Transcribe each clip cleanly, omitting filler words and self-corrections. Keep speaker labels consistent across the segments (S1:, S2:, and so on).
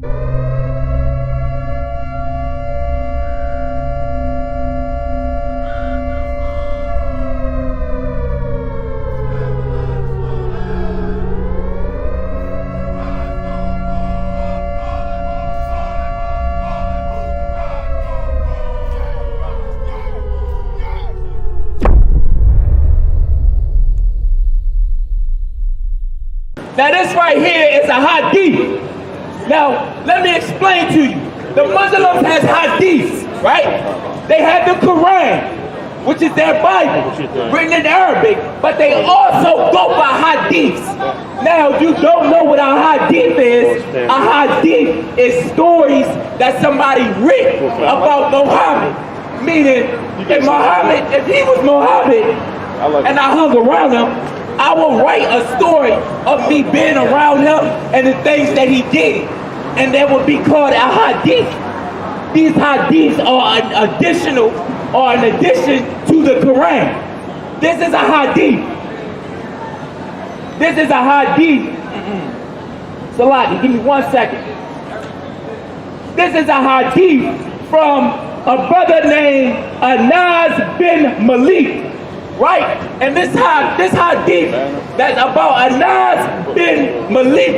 S1: Now this right here is a hadith. Now let me explain to you. The Muslims has hadiths, right? They have the Quran, which is their Bible, written in Arabic, but they also go by hadiths. Now if you don't know what a hadith is, a hadith is stories that somebody written about Muhammad. Meaning, if he was Muhammad and I hung around him, I will write a story of me being around him and the things that he did. And that would be called a hadith. These hadiths are an addition to the Quran. This is a hadith. This is a hadith. Salaki, give me 1 second. This is a hadith from a brother named Anas bin Malik. Right? And this hadith that's about Anas bin Malik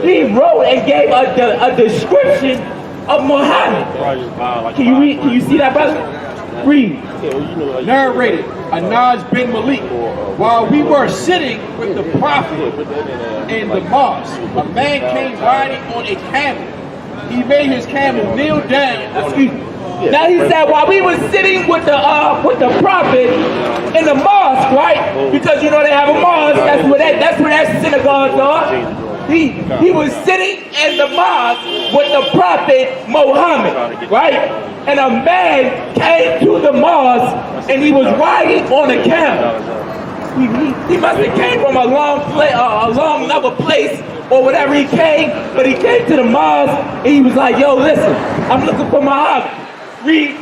S1: he wrote and gave a description of Muhammad. Can you read? Can you see that, brother? Read.
S2: Narrated, Anas bin Malik. While we were sitting with the Prophet in the mosque, a man came riding on a camel. He made his camel kneel down.
S1: Excuse me. Now he said, while we were sitting with the Prophet in the mosque, right? Because you know they have a mosque. That's where that synagogues are. He was sitting in the mosque with the Prophet Muhammad, right? And a man came to the mosque and he was riding on a camel. He must have came from a long another place or whatever he came, but he came to the mosque and he was like, yo, listen, I'm looking for Muhammad. Read.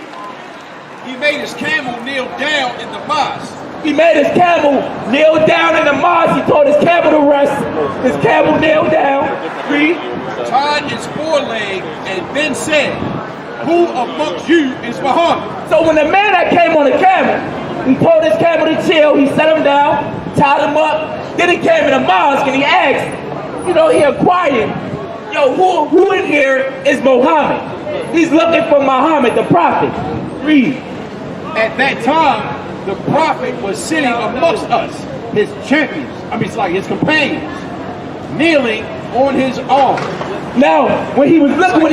S2: He made his camel kneel down in the mosque.
S1: He made his camel kneel down in the mosque. He told his camel to rest. His camel kneel down. Read.
S2: Tied his foreleg and then said, who amongst you is Muhammad?
S1: So when the man that came on the camel, he told his camel to chill. He set him down, tied him up. Then he came in the mosque and he asked, he inquired, yo, who in here is Muhammad? He's looking for Muhammad, the Prophet. Read.
S2: At that time, the Prophet was sitting amongst us, his champions, his companions, kneeling on his arm.
S1: Now, when he was looking, when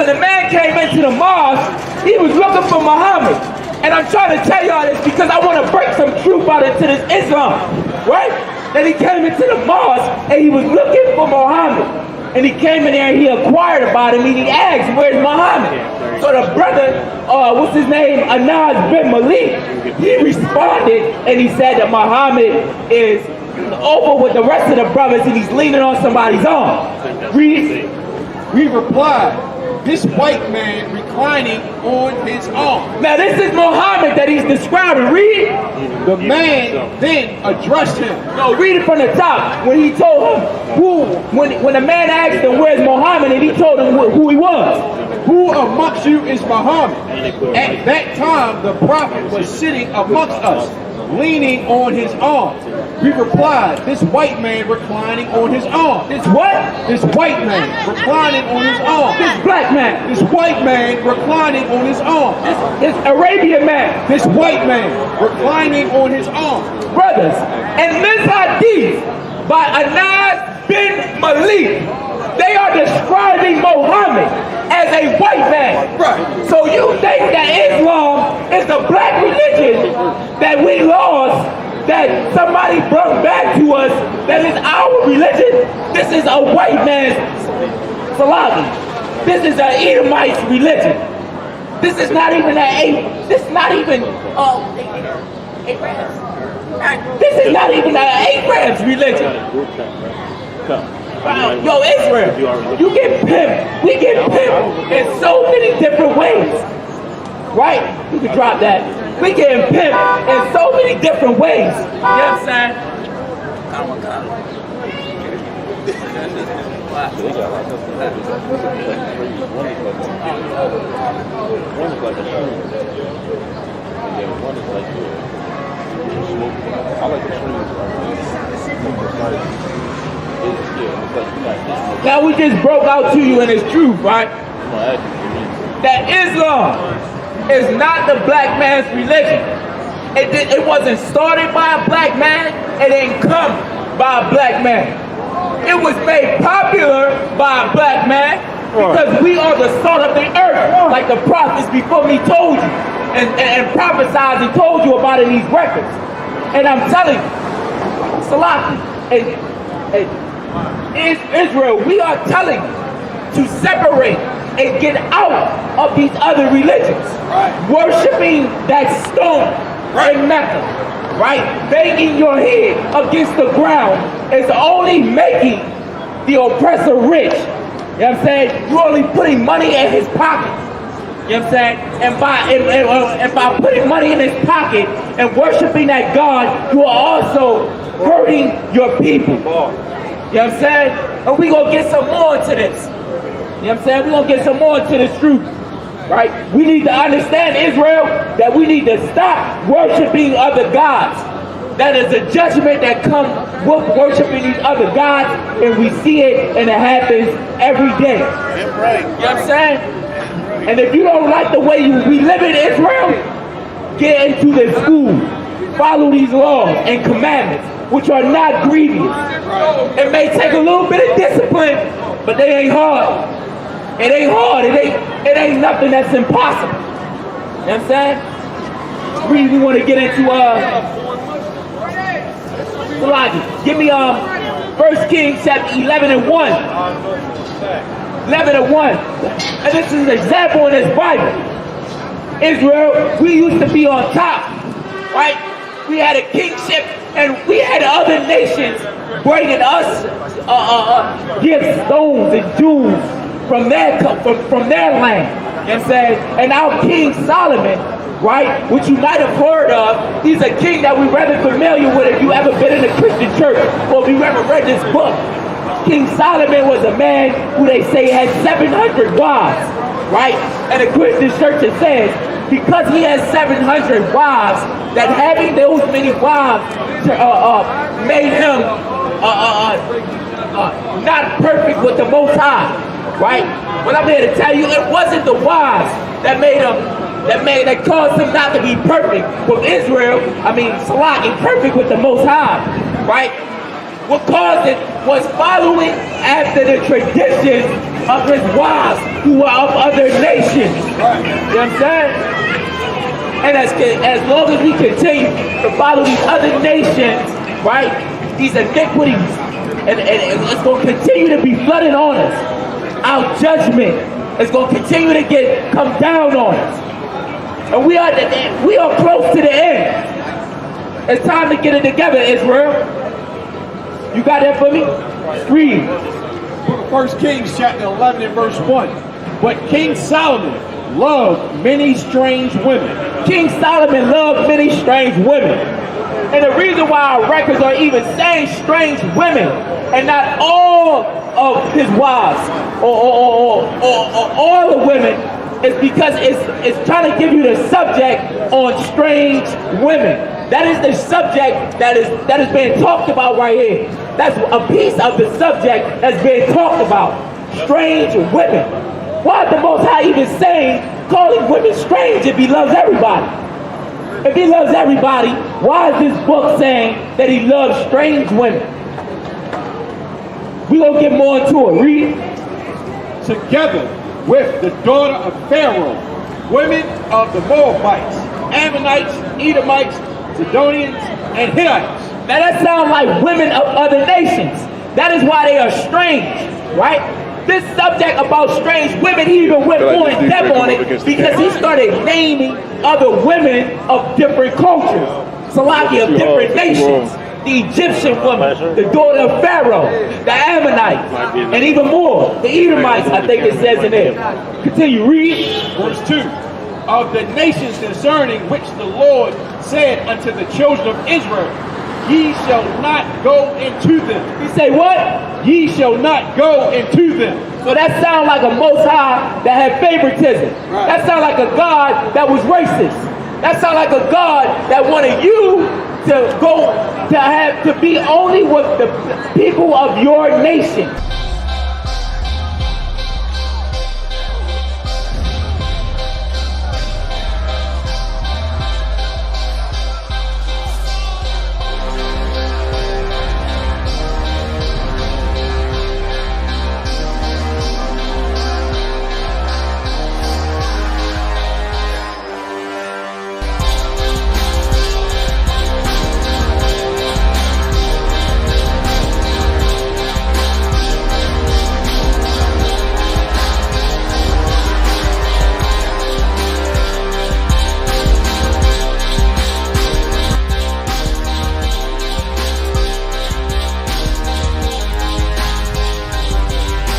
S1: the man came into the mosque, he was looking for Muhammad. And I'm trying to tell y'all this because I want to break some truth out into this Islam, right? That he came into the mosque and he was looking for Muhammad. And he came in there and he inquired about him and he asked, where's Muhammad? So the brother, what's his name? Anas bin Malik, he responded and he said that Muhammad is over with the rest of the brothers and he's leaning on somebody's arm. Read.
S2: We replied, this white man reclining on his arm.
S1: Now this is Muhammad that he's describing. Read.
S2: The man then addressed him.
S1: No, read it from the top. When he told him when the man asked him where's Muhammad and he told him who he was.
S2: Who amongst you is Muhammad? At that time the Prophet was sitting amongst us, leaning on his arm. We replied, this white man reclining on his arm.
S1: This what?
S2: This white man reclining on his arm.
S1: This black man.
S2: This white man reclining on his arm.
S1: This Arabian man.
S2: This white man reclining on his arm.
S1: Brothers, and this hadith by Anas bin Malik, they are describing Muhammad as a white man.
S2: Right.
S1: So you think that Islam is the black religion that we lost, that somebody brought back to us, that is our religion? This is a white man's Salafi. This is an Edomite's religion. This is not even this is not even an Arab's religion. Yo, Israel, you get pimped. We get pimped in so many different ways. Right? You can drop that. We get pimped in so many different ways. You know what I'm saying? Now we just broke out to you, and it's truth, right? That Islam is not the black man's religion. It wasn't started by a black man. It didn't come by a black man. It was made popular by a black man because we are the salt of the earth, like the prophets before me told you and prophesied and told you about in these records. And I'm telling you, Salaki, Israel, we are telling you to separate and get out of these other religions. Worshipping that stone in Mecca, right? Banging your head against the ground is only making the oppressor rich. You know what I'm saying? You're only putting money in his pocket. You know what I'm saying? And by putting money in his pocket and worshiping that God, you are also hurting your people. You know what I'm saying? And we're going to get some more into this. You know what I'm saying? We're going to get some more into this truth. Right? We need to understand, Israel, that we need to stop worshiping other gods. That is a judgment that comes with worshiping these other gods, and we see it, and it happens every day. You know what I'm saying? And if you don't like the way we live in Israel, get into the school. Follow these laws and commandments, which are not grievous. It may take a little bit of discipline, but they ain't hard. It ain't hard. It ain't nothing that's impossible. You know what I'm saying? We want to get into logic. Give me 1 Kings chapter 11 and 1. 11 and 1. And this is an example in this Bible. Israel, we used to be on top, right? We had a kingship, and we had other nations bringing us gifts, stones, and jewels from their land. You know what I'm saying? And our King Solomon, right, which you might have heard of, he's a king that we're rather familiar with if you ever been in a Christian church or if you ever read this book. King Solomon was a man who they say had 700 wives, right? And the Christian church says because he has 700 wives, that having those many wives made him not perfect with the Most High. Right? But I'm here to tell you, it wasn't the wives that caused him not to be perfect with Israel. Salaki, perfect with the Most High. Right? What caused it was following after the traditions of his wives who were of other nations. You know what I'm saying? And as long as we continue to follow these other nations, right? These iniquities, and it's going to continue to be flooded on us. Our judgment is going to continue to come down on us. And we are close to the end. It's time to get it together, Israel. You got that for me? Read.
S2: 1 Kings chapter 11 and verse 1. But King Solomon loved many strange women.
S1: King Solomon loved many strange women. And the reason why our records are even saying strange women and not all of his wives or all the women is because it's trying to give you the subject on strange women. That is the subject that is being talked about right here. That's a piece of the subject that's being talked about. Strange women. Why is the Most High even saying, calling women strange if he loves everybody? If he loves everybody, why is this book saying that he loves strange women? We're going to get more into it. Read.
S2: Together with the daughter of Pharaoh, women of the Moabites, Ammonites, Edomites, Sidonians, and Hittites.
S1: Now that sounds like women of other nations. That is why they are strange, right? This subject about strange women, he even went more in depth on it because he started naming other women of different cultures. Salaki of different nations. The Egyptian woman, the daughter of Pharaoh, the Ammonites, and even more, the Edomites, I think it says in there. Continue, read.
S2: Verse 2. Of the nations concerning which the Lord said unto the children of Israel, ye shall not go into them.
S1: He say what?
S2: Ye shall not go into them.
S1: So that sounds like a Most High that had favoritism.
S2: Right.
S1: That sounds like a God that was racist. That sounds like a God that wanted you to go to be only with the people of your nation.